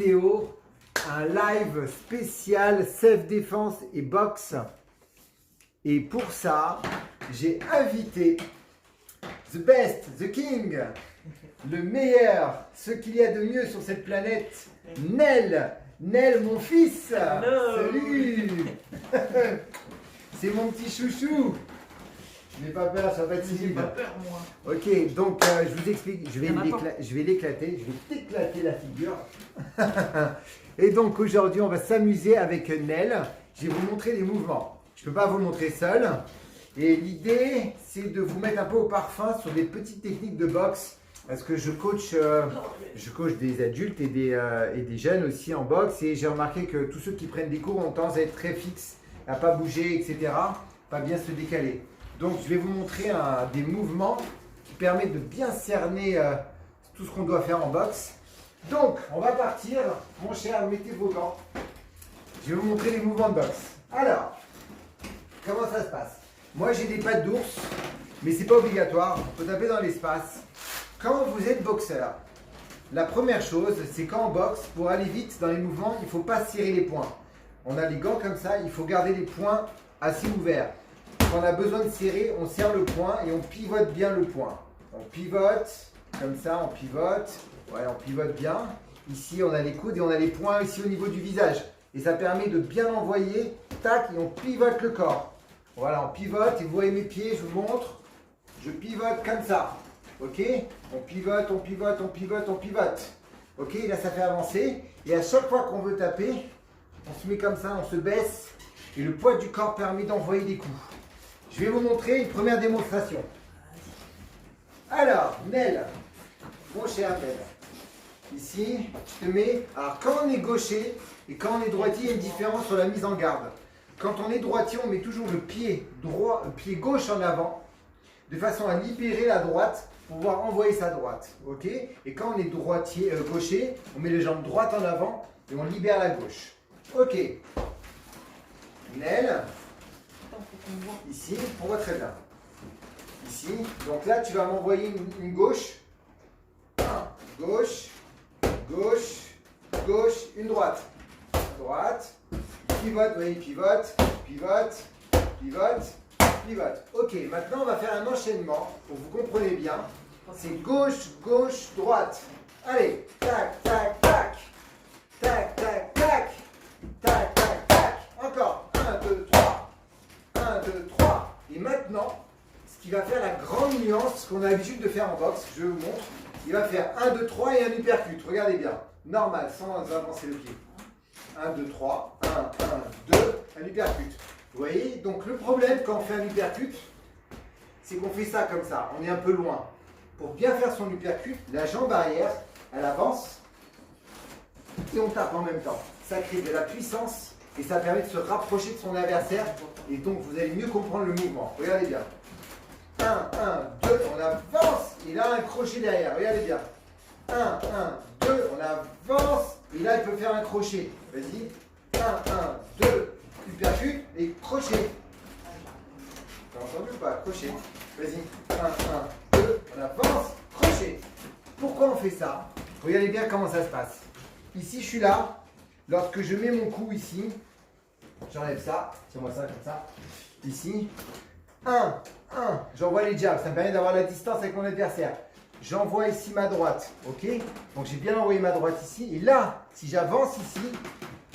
vidéo, un live spécial self-défense et boxe. Et pour ça, j'ai invité the best, the king, le meilleur, ce qu'il y a de mieux sur cette planète, Nel. Nel, mon fils. Hello. Salut. C'est mon petit chouchou. Je n'ai pas peur, ça va être J'ai timide. pas peur, moi. Ok, donc je vous explique, je vais l'éclater, je vais t'éclater la figure. Et donc aujourd'hui, on va s'amuser avec Nel. Je vais vous montrer les mouvements. Je ne peux pas vous le montrer seul. Et l'idée, c'est de vous mettre un peu au parfum sur des petites techniques de boxe. Parce que je coach des adultes et des jeunes aussi en boxe. Et j'ai remarqué que tous ceux qui prennent des cours ont tendance à être très fixes, à ne pas bouger, etc. Pas bien se décaler. Donc je vais vous montrer des mouvements qui permettent de bien cerner tout ce qu'on doit faire en boxe. Donc on va partir, mon cher, mettez vos gants. Je vais vous montrer les mouvements de boxe. Alors, comment ça se passe? Moi j'ai des pattes d'ours, mais c'est pas obligatoire, on peut taper dans l'espace. Quand vous êtes boxeur, la première chose, c'est qu'en boxe, pour aller vite dans les mouvements, il ne faut pas serrer les poings. On a les gants comme ça, il faut garder les poings assez ouverts. Quand on a besoin de serrer, on serre le poing et on pivote bien le poing. On pivote, comme ça, on pivote. Ouais, on pivote bien. Ici, on a les coudes et on a les poings ici au niveau du visage. Et ça permet de bien envoyer, tac, et on pivote le corps. Voilà, on pivote et vous voyez mes pieds, je vous montre. Je pivote comme ça. Ok? On pivote, on pivote, on pivote, on pivote. Ok, là ça fait avancer. Et à chaque fois qu'on veut taper, on se met comme ça, on se baisse. Et le poids du corps permet d'envoyer des coups. Je vais vous montrer une première démonstration. Alors, Nel, mon cher Nel, ici, je te mets. Alors, quand on est gaucher et quand on est droitier, il y a une différence sur la mise en garde. Quand on est droitier, on met toujours le pied droit, le pied gauche en avant, de façon à libérer la droite pour pouvoir envoyer sa droite. Ok? Et quand on est gaucher, on met les jambes droites en avant et on libère la gauche. Ok. Nel. Ici, on voit très bien. Ici, donc là tu vas m'envoyer une gauche. Gauche, gauche, gauche, une droite. Droite, pivote, vous voyez, pivote, pivote, pivote, pivote. Ok, maintenant on va faire un enchaînement pour que vous compreniez bien. C'est gauche, gauche, droite. Allez, tac, tac, tac, tac, tac, tac, tac, tac, tac. Encore, 1, 2, 3. 1, 2, 3. Et maintenant, ce qui va faire la grande nuance, ce qu'on a l'habitude de faire en boxe, je vous montre. Il va faire 1, 2, 3 et un uppercut. Regardez bien. Normal, sans avancer le pied. 1, 2, 3. 1, 1, 2. Un uppercut. Vous voyez? Donc le problème quand on fait un uppercut, c'est qu'on fait ça comme ça. On est un peu loin. Pour bien faire son uppercut, la jambe arrière, elle avance et on tape en même temps. Ça crée de la puissance. Et ça permet de se rapprocher de son adversaire. Et donc, vous allez mieux comprendre le mouvement. Regardez bien. 1, 1, 2, on avance. Et là, un crochet derrière. Regardez bien. 1, 1, 2, on avance. Et là, il peut faire un crochet. Vas-y. 1, 1, 2, uppercut et crochet. T'as entendu ou pas? Crochet. Vas-y. 1, 1, 2, on avance. Crochet. Pourquoi on fait ça? Regardez bien comment ça se passe. Ici, je suis là. Lorsque je mets mon coup ici, j'enlève ça, tiens-moi ça comme ça, ici, 1, j'envoie les jabs, ça me permet d'avoir la distance avec mon adversaire. J'envoie ici ma droite, ok? Donc j'ai bien envoyé ma droite ici, et là, si j'avance ici,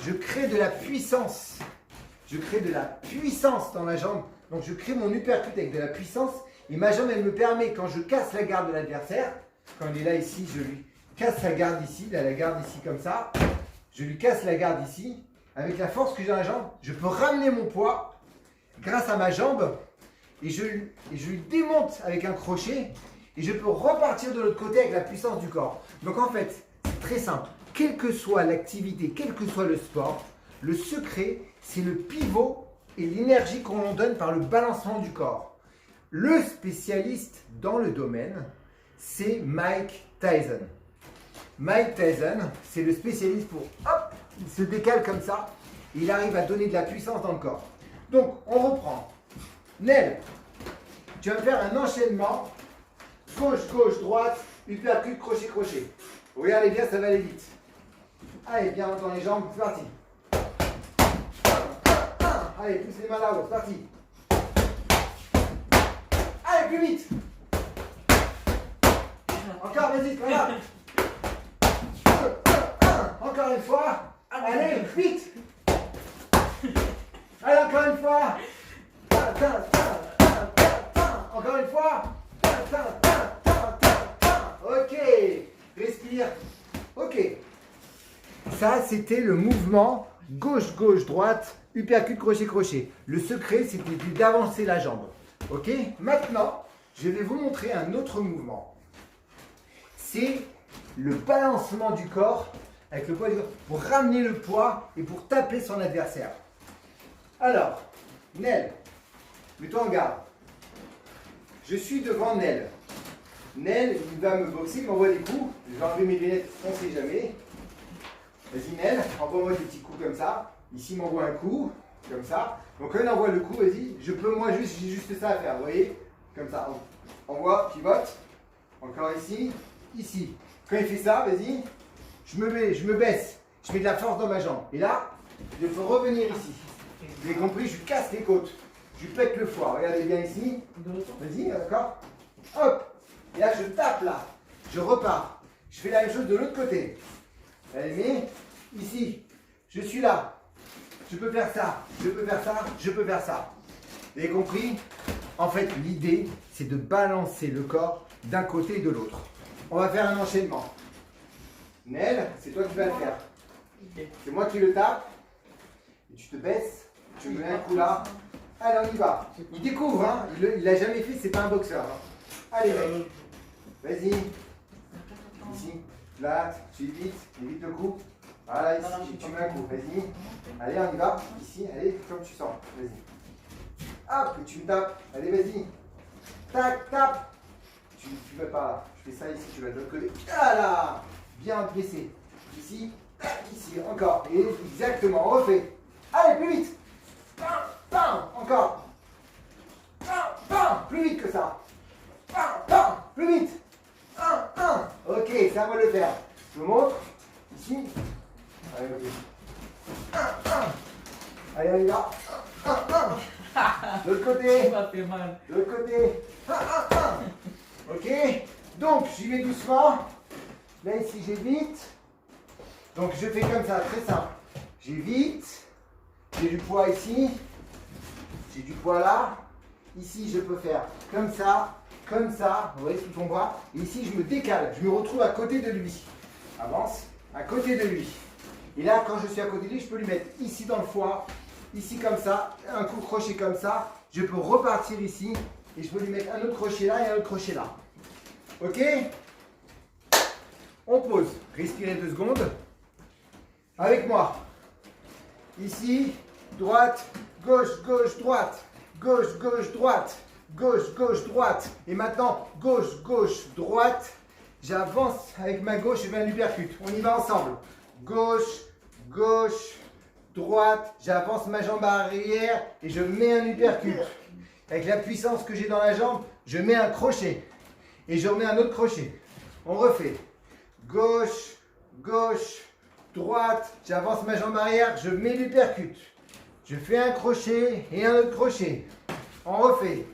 je crée de la puissance. Je crée de la puissance dans la jambe, donc je crée mon uppercut avec de la puissance, et ma jambe, elle me permet, quand je casse la garde de l'adversaire, quand il est là ici, je lui casse la garde ici, là, la garde ici comme ça, je lui casse la garde ici. Avec la force que j'ai dans la jambe, je peux ramener mon poids grâce à ma jambe et je lui démonte avec un crochet et je peux repartir de l'autre côté avec la puissance du corps. Donc en fait, c'est très simple. Quelle que soit l'activité, quel que soit le sport, le secret, c'est le pivot et l'énergie qu'on donne par le balancement du corps. Le spécialiste dans le domaine, c'est Mike Tyson. Mike Tyson, c'est le spécialiste pour, hop, il se décale comme ça, et il arrive à donner de la puissance dans le corps. Donc, on reprend. Nel, tu vas me faire un enchaînement, gauche, gauche, droite, uppercut, crochet, crochet. Regardez bien, ça va aller vite. Allez, bien dans les jambes, c'est parti. Allez, pousse les mains là-haut, c'est parti. Allez, plus vite. Encore, vas-y, voilà. Encore une fois. Allez, vite. Allez, encore une fois. Encore une fois. Ok. Respire. Ok. Ça, c'était le mouvement gauche-gauche-droite, uppercut, crochet-crochet. Le secret, c'était d'avancer la jambe. Ok. Maintenant, je vais vous montrer un autre mouvement. C'est le balancement du corps avec le poids du corps pour ramener le poids et pour taper son adversaire. Alors, Nel, mets-toi en garde. Je suis devant Nel. Nel, il va me boxer, il m'envoie des coups. Je vais enlever mes lunettes, on ne sait jamais. Vas-y Nel, envoie-moi des petits coups comme ça. Ici, il m'envoie un coup, comme ça. Donc quand il envoie le coup, vas-y, j'ai juste ça à faire, vous voyez. Comme ça, envoie, pivote. Encore ici, ici. Quand il fait ça, vas-y, je me baisse. Je mets de la force dans ma jambe. Et là, je peux revenir ici. Vous avez compris, je casse les côtes. Je pète le foie. Regardez bien ici. Vas-y, d'accord. Hop. Et là, je tape là. Je repars. Je fais la même chose de l'autre côté. Allez, mais ici, je suis là. Je peux faire ça. Je peux faire ça. Je peux faire ça. Vous avez compris? En fait, l'idée, c'est de balancer le corps d'un côté et de l'autre. On va faire un enchaînement. Nel, c'est toi qui vas le faire. C'est moi qui le tape. Et tu te baisses. Tu me mets un coup là. Allez, on y va. Il découvre, hein. Il l'a jamais fait, c'est pas un boxeur. Hein. Allez, mec. Vas-y. Ici. Là, tu évite le coup. Voilà, ici, tu mets un coup. Vas-y. Allez, on y va. Ici, allez, comme tu sens. Vas-y. Hop, tu me tapes. Allez, vas-y. Tac, tape. Tu vas pas là. Je fais ça ici, tu vas de l'autre côté. Ah là. Bien blessé. Ici, ici, encore. Et exactement, on refait. Allez, plus vite. Encore. Plus vite que ça. Plus vite. Ok, ça va le faire. Je vous montre. Ici. Allez, ok. Allez, on y va. De l'autre côté. De l'autre côté. Ok. Donc, j'y vais doucement. Là, ici, j'évite. Donc, je fais comme ça, très simple. J'évite. J'ai du poids ici. J'ai du poids là. Ici, je peux faire comme ça, vous voyez, sous ton bras. Et ici, je me décale. Je me retrouve à côté de lui. Avance, à côté de lui. Et là, quand je suis à côté de lui, je peux lui mettre ici dans le foie, ici comme ça, un coup crochet comme ça. Je peux repartir ici et je peux lui mettre un autre crochet là et un autre crochet là. Ok? On pose. Respirez 2 secondes. Avec moi. Ici, droite, gauche, gauche, droite. Gauche, gauche, droite. Gauche, gauche, droite. Et maintenant, gauche, gauche, droite. J'avance avec ma gauche et je vais un uppercut. On y va ensemble. Gauche, gauche, droite. J'avance ma jambe arrière et je mets un uppercut. Avec la puissance que j'ai dans la jambe, je mets un crochet. Et je remets un autre crochet. On refait. Gauche, gauche, droite. J'avance ma jambe arrière, je mets l'uppercut. Je fais un crochet et un autre crochet. On refait.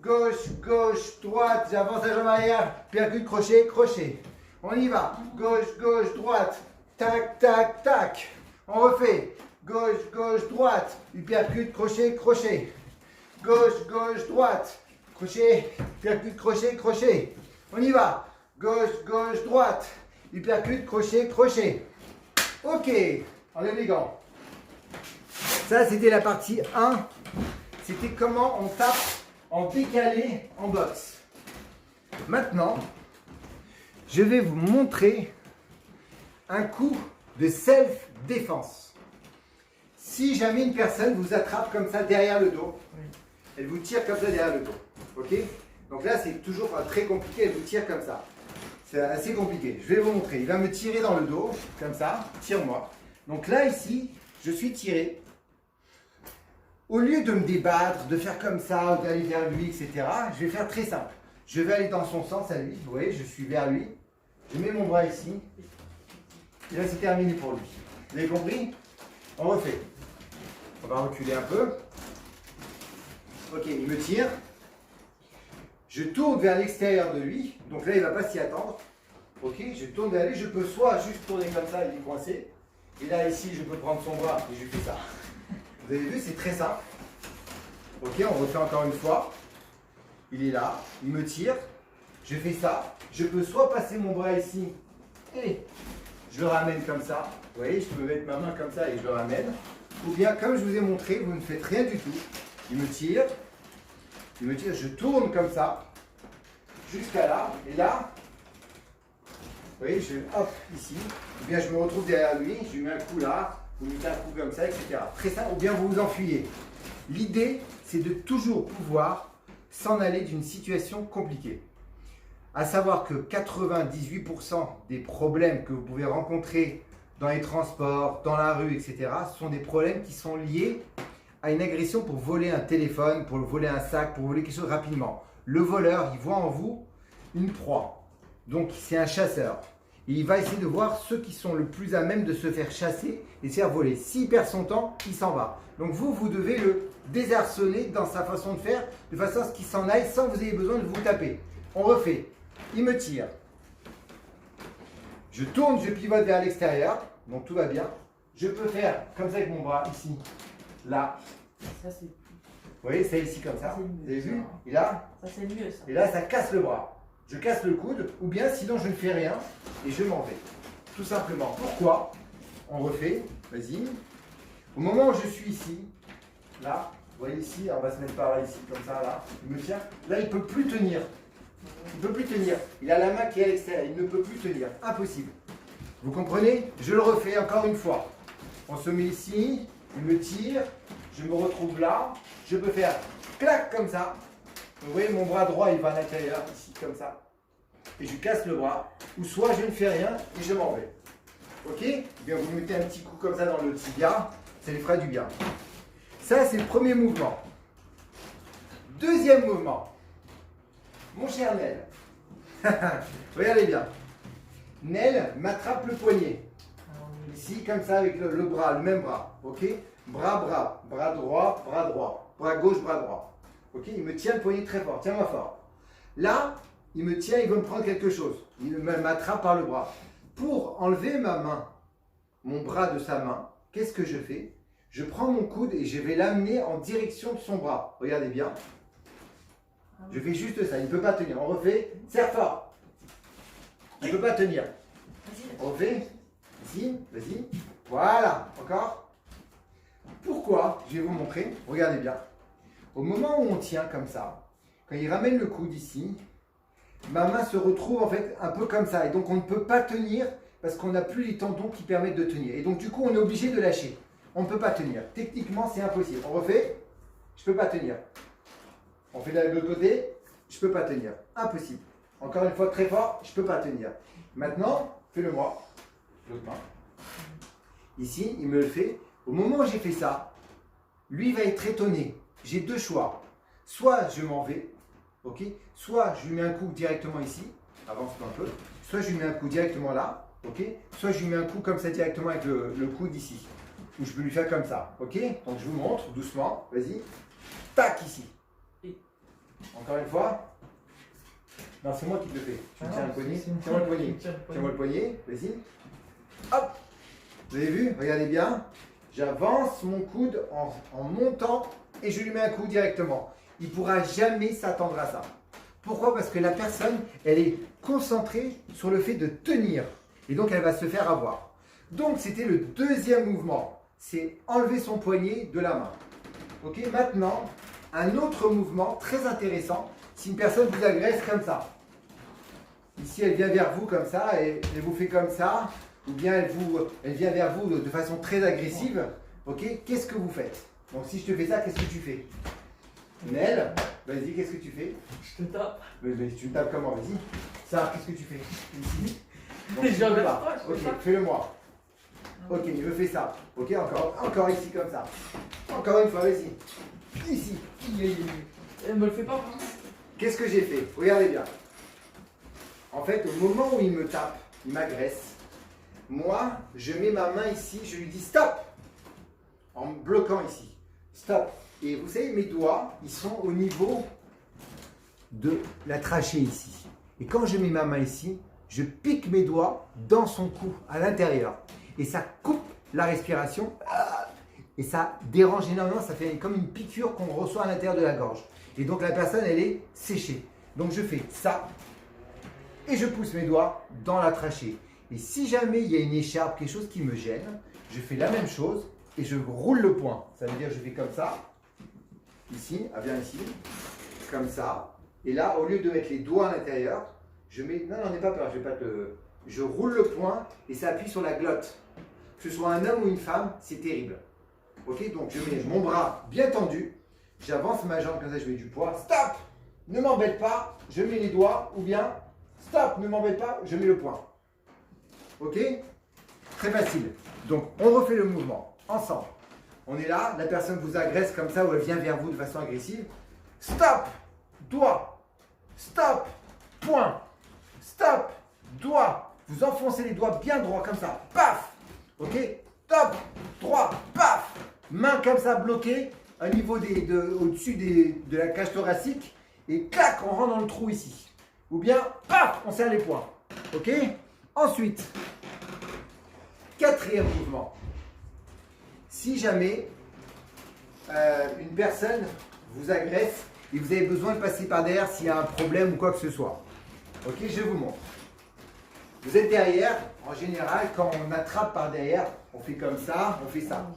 Gauche, gauche, droite. J'avance la jambe arrière. Percute, crochet, crochet. On y va. Gauche, gauche, droite. Tac, tac, tac. On refait. Gauche, gauche, droite. Uppercut, crochet, crochet. Gauche, gauche, droite. Crochet, uppercut, crochet, crochet. On y va. Gauche, gauche, droite. Uppercut, crochet, crochet. Ok. Enlève les gants. Ça, c'était la partie 1. C'était comment on tape en décalé en boxe. Maintenant, je vais vous montrer un coup de self-défense. Si jamais une personne vous attrape comme ça derrière le dos, elle vous tire comme ça derrière le dos. Ok? Donc là, c'est toujours très compliqué, elle vous tire comme ça. C'est assez compliqué. Je vais vous montrer. Il va me tirer dans le dos, comme ça. Tire-moi. Donc là, ici, je suis tiré. Au lieu de me débattre, de faire comme ça, d'aller vers lui, etc., je vais faire très simple. Je vais aller dans son sens à lui. Vous voyez, je suis vers lui. Je mets mon bras ici. Et là, c'est terminé pour lui. Vous avez compris? On refait. On va reculer un peu. Ok, il me tire. Je tourne vers l'extérieur de lui. Donc là, il ne va pas s'y attendre. Ok, je tourne vers lui. Je peux soit juste tourner comme ça, il est coincé. Et là, ici, je peux prendre son bras et je lui fais ça. Vous avez vu, c'est très simple. Ok, on refait encore une fois. Il est là, il me tire. Je fais ça. Je peux soit passer mon bras ici et je le ramène comme ça. Vous voyez, je peux mettre ma main comme ça et je le ramène. Ou bien, comme je vous ai montré, vous ne faites rien du tout. Il me tire. Il me tire, je tourne comme ça. Jusqu'à là. Et là, vous voyez, hop, ici. Ou bien je me retrouve derrière lui, je lui mets un coup là, vous mettez un coup comme ça, etc. Très simple, ou bien vous vous enfuyez. L'idée, c'est de toujours pouvoir s'en aller d'une situation compliquée. À savoir que 98% des problèmes que vous pouvez rencontrer dans les transports, dans la rue, etc., sont des problèmes qui sont liés à une agression pour voler un téléphone, pour voler un sac, pour voler quelque chose rapidement. Le voleur, il voit en vous une proie. Donc, c'est un chasseur. Et il va essayer de voir ceux qui sont le plus à même de se faire chasser et se faire voler. S'il perd son temps, il s'en va. Donc, vous devez le désarçonner dans sa façon de faire, de façon à ce qu'il s'en aille sans que vous ayez besoin de vous taper. On refait. Il me tire. Je tourne, je pivote vers l'extérieur. Donc, tout va bien. Je peux faire comme ça avec mon bras, ici, là. Ça, c'est... Vous voyez, c'est ici comme ça. Vous avez vu? Et là? Ça, c'est mieux, ça. Et là, ça casse le bras. Je casse le coude, ou bien sinon je ne fais rien et je m'en vais. Tout simplement. Pourquoi? On refait. Vas-y. Au moment où je suis ici, là, vous voyez ici, on va se mettre par là, ici, comme ça, là. Il me tient. Là, il ne peut plus tenir. Il ne peut plus tenir. Il a la main qui est à l'extérieur. Il ne peut plus tenir. Impossible. Vous comprenez? Je le refais encore une fois. On se met ici, il me tire, je me retrouve là. Je peux faire clac comme ça. Vous voyez, mon bras droit, il va à l'intérieur, ici, comme ça. Et je casse le bras. Ou soit je ne fais rien et je m'en vais. Ok? Eh bien, vous mettez un petit coup comme ça dans le tibia. Ça lui fera du bien. Ça, c'est le premier mouvement. Deuxième mouvement. Mon cher Nel. Regardez bien. Nel m'attrape le poignet. Ici, comme ça, avec le bras, le même bras. Ok? Bras, bras. Bras droit, bras droit. Bras gauche, bras droit. Ok, il me tient le poignet très fort, tiens-moi fort. Là, il me tient, il veut me prendre quelque chose. Il m'attrape par le bras. Pour enlever ma main, mon bras de sa main, qu'est-ce que je fais? Je prends mon coude et je vais l'amener en direction de son bras. Regardez bien. Je fais juste ça, il ne peut pas tenir. On refait, serre fort. Il ne peut pas tenir. On refait, ici, vas-y. Voilà, encore. Pourquoi? Je vais vous montrer, regardez bien. Au moment où on tient comme ça, quand il ramène le coude ici, ma main se retrouve en fait un peu comme ça. Et donc on ne peut pas tenir parce qu'on n'a plus les tendons qui permettent de tenir. Et donc du coup on est obligé de lâcher. On ne peut pas tenir. Techniquement c'est impossible. On refait, je ne peux pas tenir. On fait de l'autre côté, je ne peux pas tenir. Impossible. Encore une fois très fort, je ne peux pas tenir. Maintenant, fais-le moi. L'autre main. Ici, il me le fait. Au moment où j'ai fait ça, lui va être étonné. J'ai deux choix. Soit je m'en vais, ok? Soit je lui mets un coup directement ici, avance un peu. Soit je lui mets un coup directement là, ok? Soit je lui mets un coup comme ça directement avec le coude ici. Ou je peux lui faire comme ça, ok? Donc je vous montre doucement, vas-y. Tac ici. Encore une fois. Non, c'est moi qui te le fais. Tu me tiens le poignet. Tiens-moi le poignet. Tiens-moi le poignet, vas-y. Hop! Vous avez vu? Regardez bien. J'avance mon coude en montant et je lui mets un coup directement. Il ne pourra jamais s'attendre à ça. Pourquoi? Parce que la personne, elle est concentrée sur le fait de tenir. Et donc, elle va se faire avoir. Donc, c'était le deuxième mouvement. C'est enlever son poignet de la main. Ok? Maintenant, un autre mouvement très intéressant. Si une personne vous agresse comme ça. Ici, elle vient vers vous comme ça et elle vous fait comme ça. Ou bien elle vient vers vous de façon très agressive. Ok? Qu'est-ce que vous faites? Donc si je te fais ça, qu'est-ce que tu fais? Nel, vas-y, qu'est-ce que tu fais? Je te tape. Mais tu me tapes comment? Vas-y. Ça, qu'est-ce que tu fais? Ici. Donc, Je peux vais pas. pas, je Ok, fais ça. fais-le moi. Ok, il me fait ça. Ok, encore ici comme ça. Encore une fois, vas-y. Ici. Elle me le fait pas. Qu'est-ce que j'ai fait? Regardez bien. En fait, au moment où il me tape, il m'agresse, moi, je mets ma main ici, je lui dis stop, en me bloquant ici. Stop. Et vous savez, mes doigts, ils sont au niveau de la trachée ici. Et quand je mets ma main ici, je pique mes doigts dans son cou, à l'intérieur. Et ça coupe la respiration. Et ça dérange énormément, ça fait comme une piqûre qu'on reçoit à l'intérieur de la gorge. Et donc la personne, elle est séchée. Donc je fais ça. Et je pousse mes doigts dans la trachée. Et si jamais il y a une écharpe, quelque chose qui me gêne, je fais la même chose et je roule le poing. Ça veut dire je fais comme ça. Ici, viens ici. Comme ça. Et là, au lieu de mettre les doigts à l'intérieur, je mets... Non, n'aie pas peur, je vais pas te... Je roule le poing et ça appuie sur la glotte. Que ce soit un homme ou une femme, c'est terrible. Ok, donc je mets mon bras bien tendu. J'avance ma jambe comme ça, je mets du poids. Stop! Ne m'embête pas, je mets les doigts. Ou bien, stop, ne m'embête pas, je mets le poing. Ok? Très facile. Donc, on refait le mouvement ensemble. On est là, la personne vous agresse comme ça ou elle vient vers vous de façon agressive. Stop! Doigt. Stop! Point. Stop! Doigt. Vous enfoncez les doigts bien droits comme ça. Paf! Ok? Top! Droit. Paf! Main comme ça bloquée au niveau au-dessus de la cage thoracique. Et clac, on rentre dans le trou ici. Ou bien, paf! On serre les poings. Ok? Ensuite, quatrième mouvement. Si jamais une personne vous agresse et vous avez besoin de passer par derrière s'il y a un problème ou quoi que ce soit. Ok, je vous montre. Vous êtes derrière, en général, quand on attrape par derrière, on fait comme ça, on fait ça.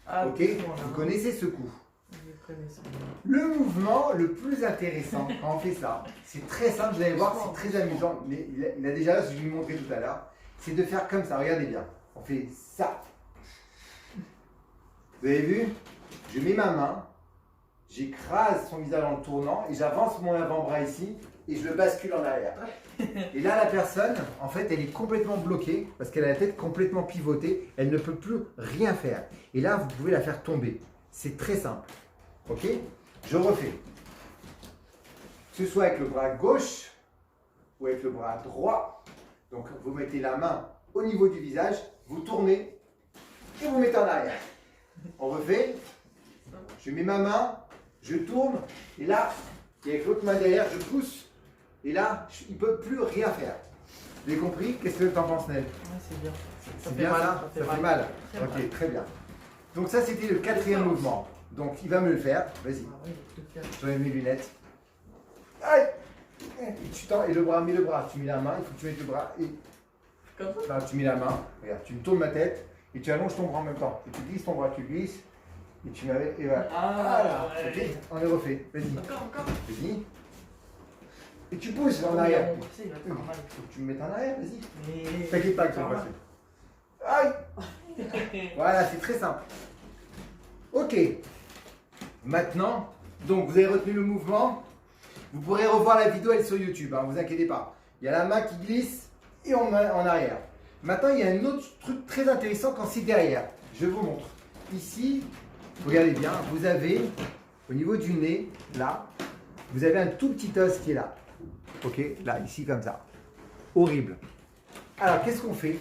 Ah, Ok, vous connaissez ce coup. Je connais ça. Le mouvement le plus intéressant quand on fait ça, c'est très simple, vous allez voir, c'est très amusant. Mais il a déjà, je vais vous montrer tout à l'heure, c'est de faire comme ça, regardez bien. On fait ça. Vous avez vu? Je mets ma main, j'écrase son visage en le tournant et j'avance mon avant-bras ici et je le bascule en arrière. Et là, la personne, en fait, elle est complètement bloquée parce qu'elle a la tête complètement pivotée. Elle ne peut plus rien faire. Et là, vous pouvez la faire tomber. C'est très simple. Ok? Je refais. Que ce soit avec le bras gauche ou avec le bras droit. Donc, vous mettez la main au niveau du visage, vous tournez et vous mettez en arrière. On refait. Je mets ma main, je tourne et là, et avec l'autre main derrière, je pousse. Et là, il ne peut plus rien faire. Vous avez compris? Qu'est-ce que tu en penses, Nel? Ouais, c'est bien. C'est bien ça? Ça fait mal. Ok, très bien. Donc ça, c'était le quatrième mouvement. Donc il va me le faire. Vas-y. Ah ouais, il faut le faire. J'enlève mes lunettes. Aïe! Et tu tends, et le bras, mets le bras. Tu mets la main, il faut que tu mettes le bras. Et Comme ça? là, tu mets la main. Regarde, tu me tournes ma tête et tu allonges ton bras en même temps. Et tu glisses ton bras, tu glisses. Et tu m'avais. Et voilà. Ah, Voilà. ouais. Ok, on est refait. Vas-y. Encore. Vas-y. Et tu pousses en arrière. Mon poussé, il va faire mal. Faut que tu me mettes en arrière, vas-y. Mais... T'inquiète pas que ça va passer. Aïe! Voilà, c'est très simple. Ok. Maintenant, donc vous avez retenu le mouvement. Vous pourrez revoir la vidéo, elle est sur YouTube, ne vous inquiétez pas. Il y a la main qui glisse et on met en arrière. Maintenant, il y a un autre truc très intéressant quand c'est derrière. Je vous montre. Ici, regardez bien, vous avez au niveau du nez, là, vous avez un tout petit os qui est là. Ok, là, ici, comme ça. Horrible. Alors, qu'est-ce qu'on fait?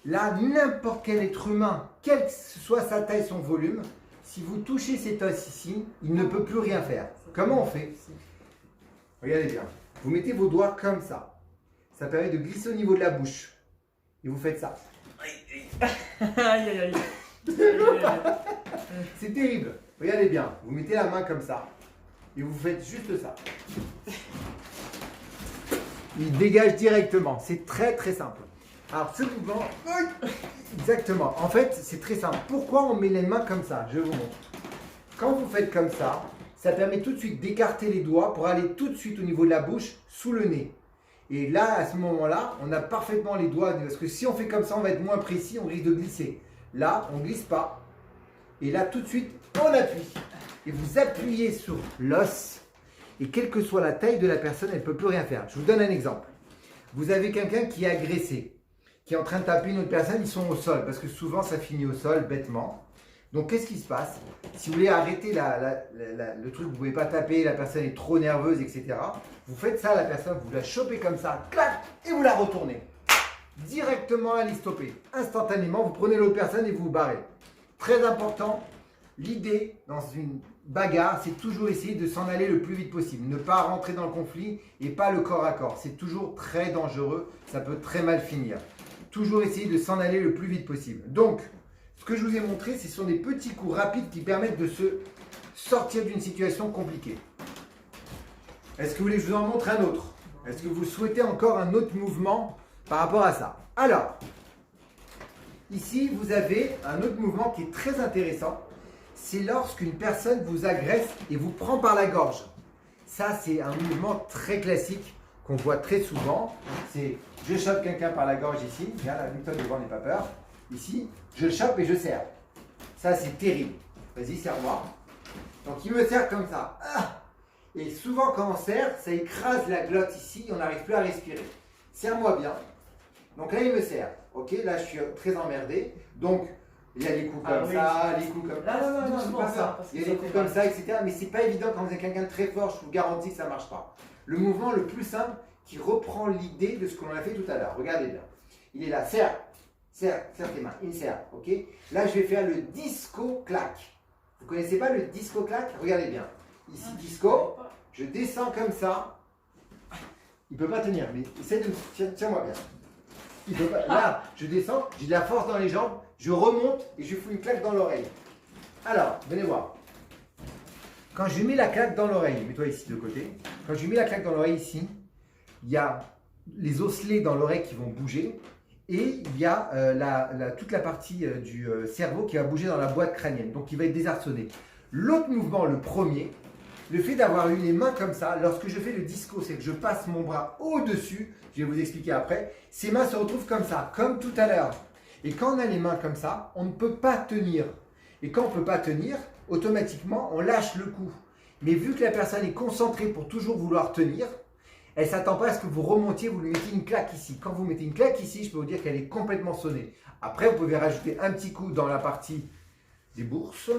Là, n'importe quel être humain, quelle que soit sa taille, son volume, si vous touchez cet os ici, il ne peut plus rien faire. Comment on fait? Regardez bien. Vous mettez vos doigts comme ça. Ça permet de glisser au niveau de la bouche. Et vous faites ça. Aïe. C'est terrible. Regardez bien. Vous mettez la main comme ça. Et vous faites juste ça. Il dégage directement. C'est très très simple. Alors ce mouvement, exactement. En fait, c'est très simple. Pourquoi on met les mains comme ça? Je vous montre. Quand vous faites comme ça, ça permet tout de suite d'écarter les doigts pour aller tout de suite au niveau de la bouche, sous le nez. Et là, à ce moment-là, on a parfaitement les doigts. Parce que si on fait comme ça, on va être moins précis, on risque de glisser. Là, on ne glisse pas. Et là, tout de suite, on appuie. Et vous appuyez sur l'os. Et quelle que soit la taille de la personne, elle ne peut plus rien faire. Je vous donne un exemple. Vous avez quelqu'un qui est agressé, qui est en train de taper une autre personne, ils sont au sol. Parce que souvent, ça finit au sol, bêtement. Donc, qu'est-ce qui se passe? Si vous voulez arrêter le truc, vous ne pouvez pas taper, la personne est trop nerveuse, etc. Vous faites ça à la personne, vous la chopez comme ça, clac, et vous la retournez. directement à les stopper. Instantanément, vous prenez l'autre personne et vous vous barrez. Très important, l'idée dans une bagarre, c'est toujours essayer de s'en aller le plus vite possible. Ne pas rentrer dans le conflit et pas le corps à corps. C'est toujours très dangereux, ça peut très mal finir. Toujours essayer de s'en aller le plus vite possible. Donc, ce que je vous ai montré, ce sont des petits coups rapides qui permettent de se sortir d'une situation compliquée. Est-ce que vous voulez que je vous en montre un autre? Est-ce que vous souhaitez encore un autre mouvement par rapport à ça? Alors, ici, vous avez un autre mouvement qui est très intéressant. C'est lorsqu'une personne vous agresse et vous prend par la gorge. Ça, c'est un mouvement très classique qu'on voit très souvent. C'est je chope quelqu'un par la gorge ici. Viens, la méthode devant, n'aie pas peur. Ici, je le chope et je serre. Ça, c'est terrible. Vas-y, serre-moi. Donc, il me serre comme ça. Ah! Et souvent, quand on serre, ça écrase la glotte ici et on n'arrive plus à respirer. Serre-moi bien. Donc là, il me serre. Ok, là, je suis très emmerdé. Donc, il y a des coups comme ça, les coups comme ça. Non, c'est pas ça. Il y a des coups comme ça, etc. Mais c'est pas évident quand vous êtes quelqu'un de très fort. Je vous garantis que ça ne marche pas. Le mouvement le plus simple qui reprend l'idée de ce que l'on a fait tout à l'heure. Regardez bien. Il est là. Serre. Serre tes mains. Il serre. Ok. Là, je vais faire le disco clac. Vous connaissez pas le disco clac? Regardez bien. Ici, disco. Je descends comme ça. Il peut pas tenir, mais essaie de me... Tiens-moi bien. Il peut pas. Là, je descends, j'ai de la force dans les jambes, je remonte et je fous une claque dans l'oreille. Alors, venez voir. Quand je mets la claque dans l'oreille, mets-toi ici de côté. Quand je mets la claque dans l'oreille ici, il y a les osselets dans l'oreille qui vont bouger et il y a toute la partie du cerveau qui va bouger dans la boîte crânienne, donc il va être désarçonné. L'autre mouvement, le premier, le fait d'avoir eu les mains comme ça, lorsque je fais le disco, c'est que je passe mon bras au-dessus, je vais vous expliquer après, ces mains se retrouvent comme ça, comme tout à l'heure. Et quand on a les mains comme ça, on ne peut pas tenir. Et quand on ne peut pas tenir, automatiquement, on lâche le coup. Mais vu que la personne est concentrée pour toujours vouloir tenir, elle ne s'attend pas à ce que vous remontiez, vous lui mettez une claque ici. Quand vous mettez une claque ici, je peux vous dire qu'elle est complètement sonnée. Après, vous pouvez rajouter un petit coup dans la partie des bourses.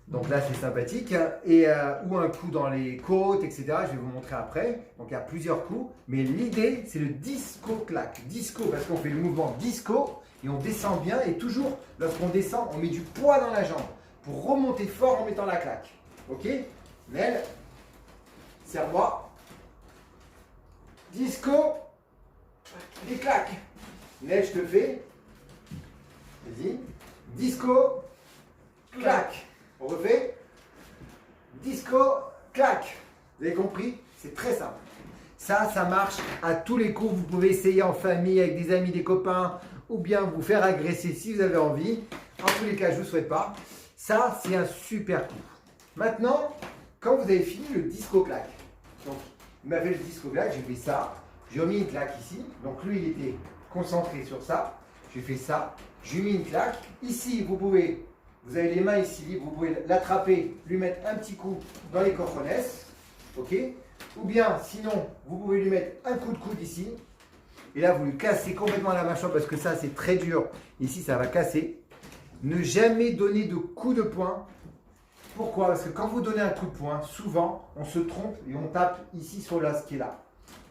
Donc là, c'est sympathique. Et, ou un coup dans les côtes, etc. Je vais vous montrer après. Donc il y a plusieurs coups. Mais l'idée, c'est le disco-clac. Disco, parce qu'on fait le mouvement disco et on descend bien. Et toujours, lorsqu'on descend, on met du poids dans la jambe pour remonter fort en mettant la claque. Ok? Nel, serre-moi. Disco, des claques. Nel, je te fais. Vas-y. Disco, clac. On refait. Disco, clac. Vous avez compris? C'est très simple. Ça marche à tous les coups. Vous pouvez essayer en famille, avec des amis, des copains, ou bien vous faire agresser si vous avez envie. En tous les cas, je ne vous souhaite pas. Ça, c'est un super coup. Maintenant, quand vous avez fini le disco clac, donc il m'a fait le disco clac, j'ai fait ça. J'ai remis une claque ici. Donc lui, il était concentré sur ça. J'ai fait ça. J'ai mis une claque. Ici, vous avez les mains ici, vous pouvez l'attraper, lui mettre un petit coup dans les cojones, ok? Ou bien, sinon, vous pouvez lui mettre un coup de coude ici. Et là, vous lui cassez complètement la mâchoire parce que ça, c'est très dur. Ici, ça va casser. Ne jamais donner de coup de poing. Pourquoi? Parce que quand vous donnez un coup de poing, souvent, on se trompe et on tape ici sur l'os qui est là.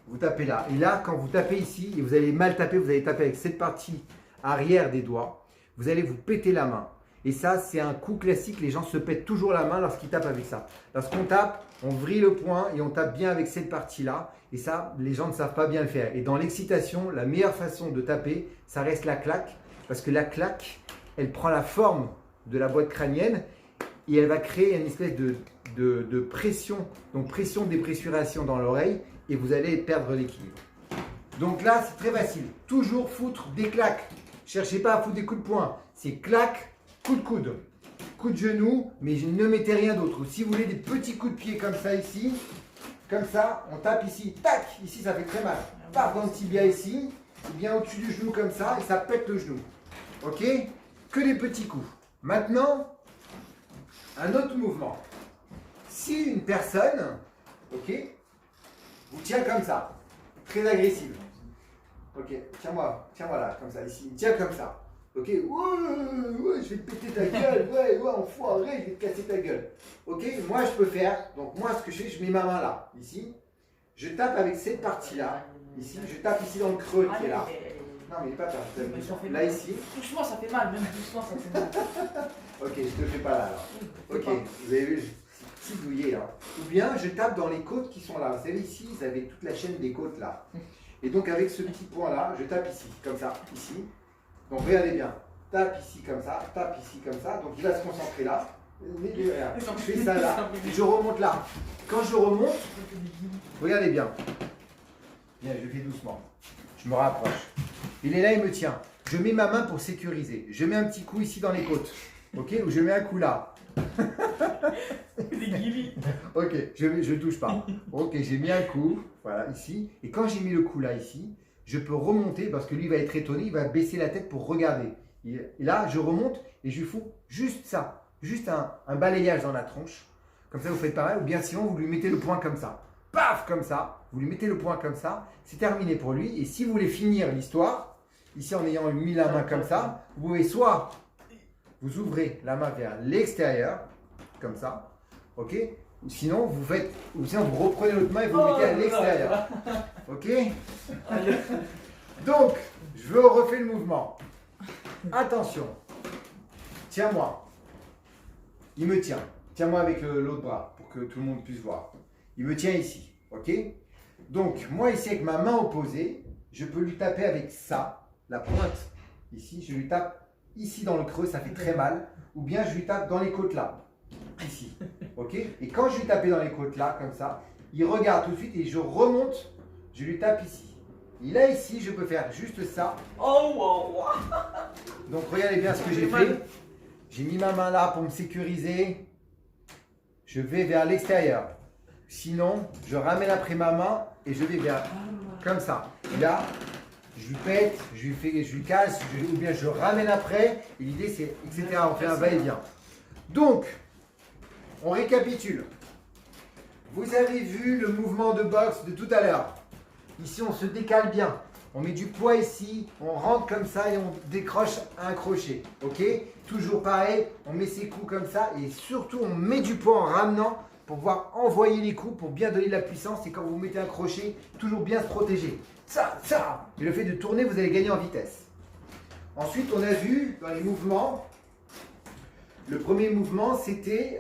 Vous tapez là. Et là, quand vous tapez ici, et vous allez mal taper, vous allez taper avec cette partie arrière des doigts, vous allez vous péter la main. Et ça, c'est un coup classique. Les gens se pètent toujours la main lorsqu'ils tapent avec ça. Lorsqu'on tape, on vrille le poing et on tape bien avec cette partie-là. Et ça, les gens ne savent pas bien le faire. Et dans l'excitation, la meilleure façon de taper, ça reste la claque. Parce que la claque, elle prend la forme de la boîte crânienne et elle va créer une espèce de pression. Donc pression, dépressuration dans l'oreille et vous allez perdre l'équilibre. Donc là, c'est très facile. Toujours foutre des claques. Cherchez pas à foutre des coups de poing. C'est claque. Coup de coude, coup de genou, mais je ne mettez rien d'autre. Si vous voulez des petits coups de pied comme ça ici, comme ça, on tape ici, tac, ici ça fait très mal. Paf dans le tibia ici, ou bien au-dessus du genou comme ça, et ça pète le genou. Ok? Que des petits coups. Maintenant, un autre mouvement. Si une personne, ok, vous tient comme ça, très agressive. Ok, tiens-moi là, comme ça, ici, tiens comme ça. Ok, ouais, je vais te péter ta gueule, ouais, enfoiré, je vais te casser ta gueule. Ok, moi je peux faire, donc moi ce que je fais, je mets ma main là, ici. Je tape avec cette partie-là, ici, je tape ici dans le creux qui est là. Non, mais il n'est pas perdu. Mais ça fait Là, mal. ici. Doucement, ça fait mal. Même doucement, ça fait mal. Ok, je te le fais pas là alors. Ok, Pas. vous avez vu, c'est petit douillet là. Ou bien je tape dans les côtes qui sont là. Vous savez ici, vous avez toute la chaîne des côtes là. Et donc avec ce petit point là, je tape ici, comme ça, ici. Donc regardez bien, tape ici comme ça, tape ici comme ça. Donc il va se concentrer là. Regarde, je fais ça là, et je remonte là. Quand je remonte, regardez bien. Bien, je fais doucement. Je me rapproche. Il est là, il me tient. Je mets ma main pour sécuriser. Je mets un petit coup ici dans les côtes. Ok, ou je mets un coup là. Des guillis. Ok, je ne touche pas. Ok, j'ai mis un coup, voilà, ici. Et quand j'ai mis le coup là, ici, je peux remonter parce que lui va être étonné, il va baisser la tête pour regarder. Et là, je remonte et je lui fous juste ça. Juste un balayage dans la tronche. Comme ça, vous faites pareil. Ou bien sinon, vous lui mettez le poing comme ça. Paf, comme ça. Vous lui mettez le poing comme ça. C'est terminé pour lui. Et si vous voulez finir l'histoire, ici en ayant mis la main comme ça, vous pouvez soit vous ouvrez la main vers l'extérieur, comme ça, ok? Ou sinon, ou sinon vous reprenez l'autre main et vous le mettez à l'extérieur, ok? Donc, je refais le mouvement. Attention, tiens-moi. Il me tient. Tiens-moi avec l'autre bras pour que tout le monde puisse voir. Il me tient ici, ok? Donc, moi ici avec ma main opposée, je peux lui taper avec ça, la pointe ici, je lui tape ici dans le creux, ça fait très mal. Ou bien je lui tape dans les côtes là, ici. Ok? Et quand je lui tape dans les côtes là, comme ça, il regarde tout de suite et je remonte, je lui tape ici. Et là ici, je peux faire juste ça. Oh, wow, wow. Donc regardez bien ce que j'ai fait. J'ai mis ma main là pour me sécuriser. Je vais vers l'extérieur. Sinon, je ramène après ma main et je vais vers comme ça. Et là, je lui pète, je lui casse, ou bien je ramène après. Et l'idée c'est, etc. On fait un va-et-vient. Donc, on récapitule. Vous avez vu le mouvement de boxe de tout à l'heure. Ici, on se décale bien. On met du poids ici, on rentre comme ça et on décroche un crochet. Ok? Toujours pareil, on met ses coups comme ça et surtout on met du poids en ramenant pour pouvoir envoyer les coups, pour bien donner de la puissance. Et quand vous mettez un crochet, toujours bien se protéger. Ça. Et le fait de tourner, vous allez gagner en vitesse. Ensuite, on a vu dans les mouvements, le premier mouvement, c'était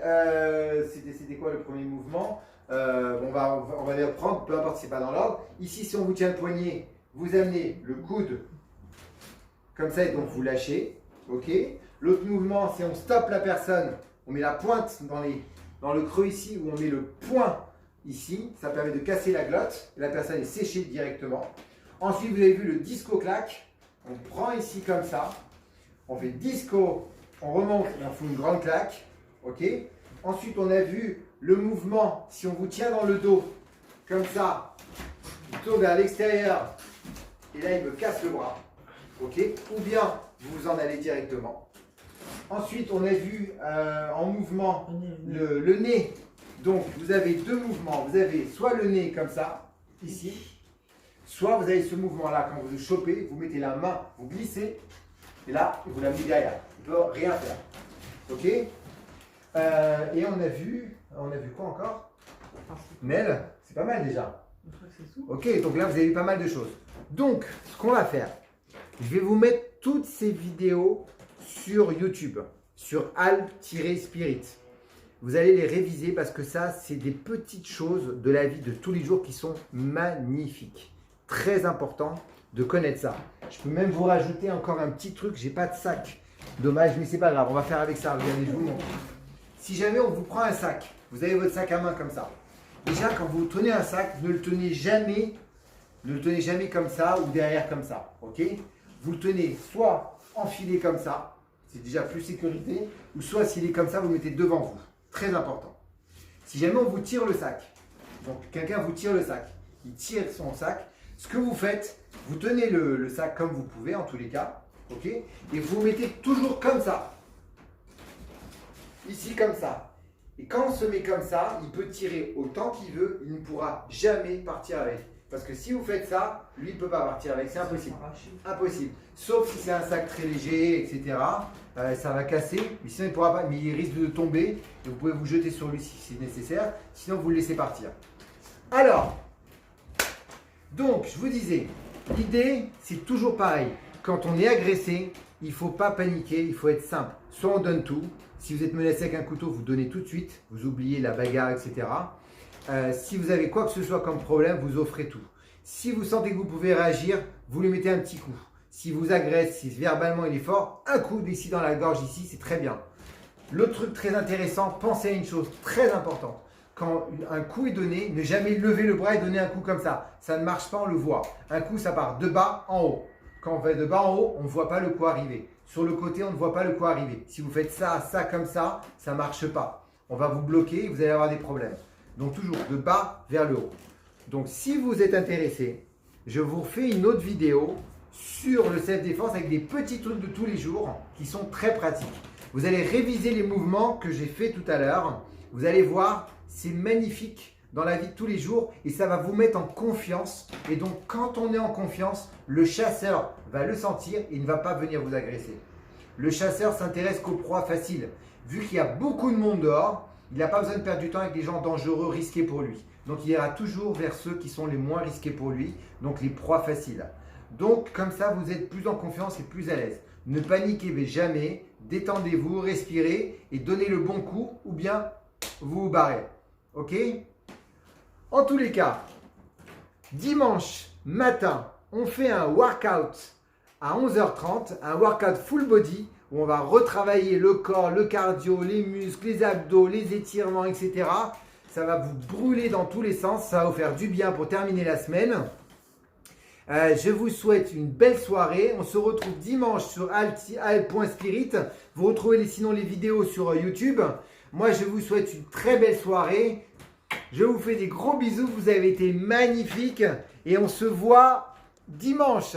quoi le premier mouvement? On va les reprendre, peu importe si ce n'est pas dans l'ordre. Ici, si on vous tient le poignet, vous amenez le coude comme ça et donc vous lâchez. Ok. L'autre mouvement, c'est on stoppe la personne, on met la pointe dans le creux ici où on met le poing ici. Ça permet de casser la glotte et la personne est séchée directement. Ensuite, vous avez vu le disco claque. On prend ici comme ça. On fait disco, on remonte et on fout une grande claque. Ok. Ensuite, on a vu le mouvement, si on vous tient dans le dos, comme ça, il tourne vers l'extérieur, et là, il me casse le bras. Ok. Ou bien, vous vous en allez directement. Ensuite, on a vu en mouvement le nez. Donc, vous avez deux mouvements. Vous avez soit le nez comme ça, ici, soit vous avez ce mouvement-là, quand vous chopez, vous mettez la main, vous glissez, et là, vous la mettez derrière. Il ne peut rien faire. Ok. Et on a vu quoi encore? Nel, c'est pas mal déjà. Ok, donc là vous avez vu pas mal de choses. Donc, ce qu'on va faire, je vais vous mettre toutes ces vidéos sur YouTube, sur Al-Spirit. Vous allez les réviser parce que ça, c'est des petites choses de la vie de tous les jours qui sont magnifiques. Très important de connaître ça. Je peux même vous rajouter encore un petit truc, j'ai pas de sac. Dommage, mais c'est pas grave, on va faire avec ça. Regardez, je vous montre. Si jamais on vous prend un sac, vous avez votre sac à main comme ça. Déjà, quand vous tenez un sac, ne le tenez jamais comme ça ou derrière comme ça. Ok? Vous le tenez soit enfilé comme ça, c'est déjà plus sécurité, ou soit s'il est comme ça, vous le mettez devant vous. Très important. Si jamais on vous tire le sac, donc quelqu'un vous tire le sac, il tire son sac, ce que vous faites, vous tenez le sac comme vous pouvez en tous les cas, ok? Et vous vous mettez toujours comme ça. Ici comme ça. Et quand on se met comme ça, il peut tirer autant qu'il veut, il ne pourra jamais partir avec. Parce que si vous faites ça, lui il ne peut pas partir avec, c'est impossible. Impossible. Sauf si c'est un sac très léger, etc. Ça va casser, mais sinon il ne pourra pas, mais il risque de tomber. Et vous pouvez vous jeter sur lui si c'est nécessaire, sinon vous le laissez partir. Alors, donc je vous disais, L'idée, c'est toujours pareil. Quand on est agressé, il ne faut pas paniquer, il faut être simple. Soit on donne tout. Si vous êtes menacé avec un couteau, vous donnez tout de suite. Vous oubliez la bagarre, etc. Si vous avez quoi que ce soit comme problème, vous offrez tout. Si vous sentez que vous pouvez réagir, vous lui mettez un petit coup. Si vous agresse, si verbalement il est fort, un coup ici dans la gorge, ici, c'est très bien. L'autre truc très intéressant, pensez à une chose très importante. Quand un coup est donné, ne jamais lever le bras et donner un coup comme ça. Ça ne marche pas, on le voit. Un coup, ça part de bas en haut. Quand on va de bas en haut, on ne voit pas le coup arriver. Sur le côté, on ne voit pas le coup arriver. Si vous faites ça, ça comme ça ne marche pas. On va vous bloquer et vous allez avoir des problèmes. Donc toujours de bas vers le haut. Donc si vous êtes intéressé, je vous refais une autre vidéo sur le self-défense avec des petits trucs de tous les jours qui sont très pratiques. Vous allez réviser les mouvements que j'ai fait tout à l'heure. Vous allez voir, c'est magnifique dans la vie de tous les jours et ça va vous mettre en confiance. Et donc quand on est en confiance, le chasseur va le sentir et il ne va pas venir vous agresser. Le chasseur s'intéresse qu'aux proies faciles. Vu qu'il y a beaucoup de monde dehors, il n'a pas besoin de perdre du temps avec des gens dangereux, risqués pour lui. Donc il ira toujours vers ceux qui sont les moins risqués pour lui, donc les proies faciles. Donc comme ça, vous êtes plus en confiance et plus à l'aise. Ne paniquez jamais, détendez-vous, respirez et donnez le bon coup ou bien vous vous barrez. Ok? En tous les cas, dimanche matin, on fait un workout à 11h30, un workout full body où on va retravailler le corps, le cardio, les muscles, les abdos, les étirements, etc. Ça va vous brûler dans tous les sens, ça va vous faire du bien pour terminer la semaine. Je vous souhaite une belle soirée. On se retrouve dimanche sur alt.spirit. Vous retrouvez sinon les vidéos sur YouTube. Moi, je vous souhaite une très belle soirée. Je vous fais des gros bisous. Vous avez été magnifiques. Et on se voit dimanche.